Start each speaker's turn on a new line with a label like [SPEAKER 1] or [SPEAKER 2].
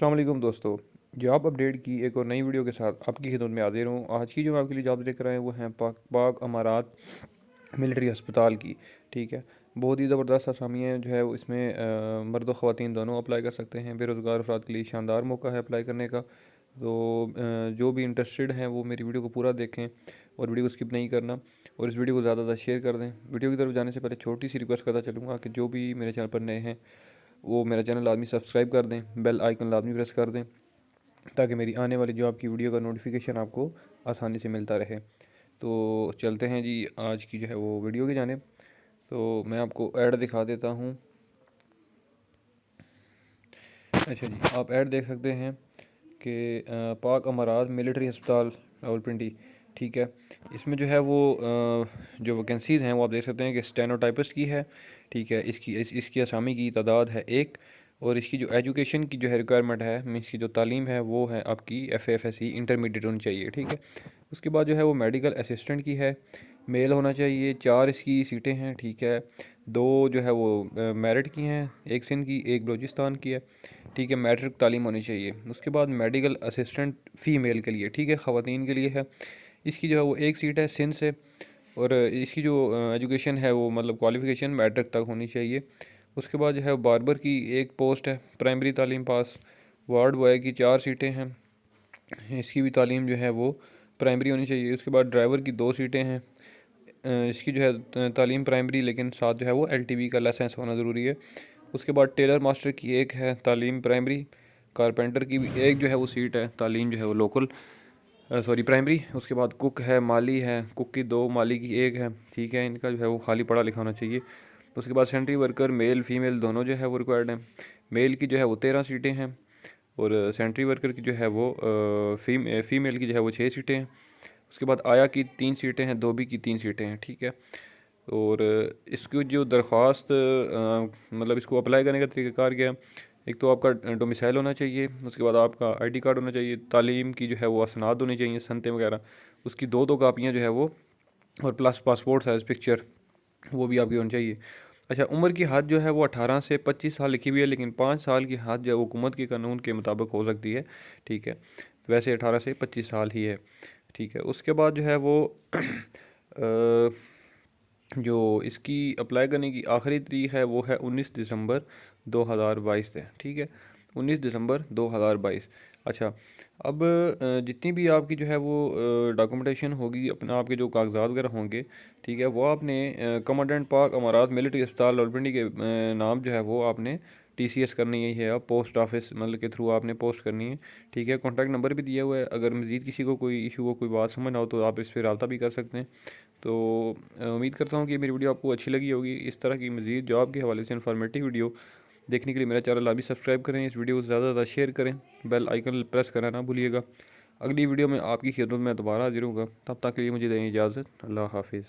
[SPEAKER 1] अस्सलाम वालेकुम दोस्तों। जॉब अपडेट की एक और नई वीडियो के साथ आपकी खिदमत में हाजिर हूँ। आज की जो मैं आपके लिए जॉब लेकर आए हैं वो हैं पाक अमारात मिलिट्री अस्पताल की। ठीक है, बहुत ही ज़बरदस्त असामी है जो है वो इसमें मर्द व ख़वातीन दोनों अप्लाई कर सकते हैं। बेरोज़गार अफराद के लिए शानदार मौका है अप्लाई करने का। तो जो भी इंटरेस्टेड हैं वो मेरी वीडियो को पूरा देखें और वीडियो को स्किप नहीं करना, और इस वीडियो को ज़्यादा ज़्यादा शेयर कर दें। वीडियो की तरफ जाने से पहले छोटी सी रिक्वेस्ट करता चलूँगा कि जो भी मेरे चैनल पर नए हैं वो मेरा चैनल लाजमी सब्सक्राइब कर दें, बेल आइकन लाजमी प्रेस कर दें, ताकि मेरी आने वाली जो आपकी वीडियो का नोटिफिकेशन आपको आसानी से मिलता रहे। तो चलते हैं जी आज की जो है वो वीडियो की जानिब। तो मैं आपको ऐड दिखा देता हूँ। अच्छा जी, आप ऐड देख सकते हैं कि पाक अमारात मिलिट्री अस्पताल रावलपिंडी। ठीक है, इसमें जो है वो जो वैकेंसीज़ हैं वो आप देख सकते हैं कि स्टेनोटाइपिस्ट की है। ठीक है, इसकी असामी की तादाद है एक, और इसकी जो एजुकेशन की जो है रिक्वायरमेंट है, मीन्स की जो तालीम है वो है आपकी FAFSE इंटरमीडिएट होनी चाहिए। ठीक है, उसके बाद जो है वो मेडिकल असिस्टेंट की है, मेल होना चाहिए। 4 इसकी सीटें हैं। ठीक है, 2 जो है वो मेरिट की हैं, एक सिंध की एक बलूचिस्तान की है। ठीक है, मैट्रिक तालीम होनी चाहिए। उसके बाद मेडिकल असिस्टेंट फ़ीमेल के लिए, ठीक है, ख़वातीन के लिए है। इसकी जो है वो एक सीट है सिंध से, और इसकी जो एजुकेशन है वो मतलब क्वालिफ़िकेशन मैट्रिक तक होनी चाहिए। उसके बाद जो है बार्बर की एक पोस्ट है, प्राइमरी तालीम पास। वार्ड बॉय की 4 सीटें हैं, इसकी भी तालीम जो है वो प्राइमरी होनी चाहिए। उसके बाद ड्राइवर की 2 सीटें हैं, इसकी जो है तालीम प्राइमरी, लेकिन साथ जो है वो LTV का लाइसेंस होना ज़रूरी है। उसके बाद टेलर मास्टर की एक है तालीम प्राइमरी। कारपेंटर की भी एक जो है वो सीट है, तालीम जो है वो लोकल सॉरी प्राइमरी। उसके बाद कुक है, माली है, कुक की 2, माली की एक है। ठीक है, इनका जो है वो खाली पढ़ा लिखा होना चाहिए। उसके बाद सेंट्री वर्कर मेल फीमेल दोनों जो है वो रिक्वायर्ड हैं। मेल की जो है वो 13 सीटें हैं, और सेंट्री वर्कर की जो है वो फीमेल की जो है वो 6 सीटें हैं। उसके बाद आया की 3 सीटें हैं, धोबी की 3 सीटें हैं। ठीक है, और इसकी जो दरख्वास्त मतलब इसको अप्लाई करने का तरीक़ाकार क्या है, एक तो आपका डोमिसाइल होना चाहिए, उसके बाद आपका ID कार्ड होना चाहिए, तालीम की जो है वो असनाद होनी चाहिए, सनतें वगैरह, उसकी 2 कापियाँ जो है वो, और प्लस पासपोर्ट साइज़ पिक्चर वो भी आपकी होनी चाहिए। अच्छा, उम्र की हद जो है वो 18 से 25 साल लिखी हुई है, लेकिन 5 साल की हद जो है हुकूमत के कानून के मुताबिक हो सकती है। ठीक है, वैसे 18 से 25 साल ही है। ठीक है, उसके बाद जो है वो जो इसकी अप्लाई करने की आखिरी तारीख है वो है 19 दिसंबर 2022 से। ठीक है, 19 दिसंबर 2022। अच्छा, अब जितनी भी आपकी जो है वो डॉक्यूमेंटेशन होगी, अपना आपके जो कागजात वगैरह होंगे, ठीक है, वो आपने कमांडेंट पाक अमारात मिलिट्री अस्पताल रावलपिंडी के नाम जो है वो आपने TCS करनी है आप पोस्ट ऑफिस मतलब के थ्रू आपने पोस्ट करनी है। ठीक है, कॉन्टैक्ट नंबर भी दिया हुआ है, अगर मज़ीद किसी को कोई इशू हो, कोई बात समझ ना हो, तो आप इस पर रब्ता भी कर सकते हैं। तो उम्मीद करता हूँ कि मेरी वीडियो आपको अच्छी लगी होगी। इस तरह की मज़ीद जॉब के हवाले से इन्फॉर्मेटिव वीडियो देखने के लिए मेरा चैनल अभी सब्सक्राइब करें, इस वीडियो को ज़्यादा से ज़्यादा शेयर करें, बेल आइकन प्रेस करना ना भूलिएगा। अगली वीडियो में आपकी खिदमत में दोबारा हाजिर होगा, तब तक के लिए मुझे दें इजाज़त। अल्लाह हाफिज़।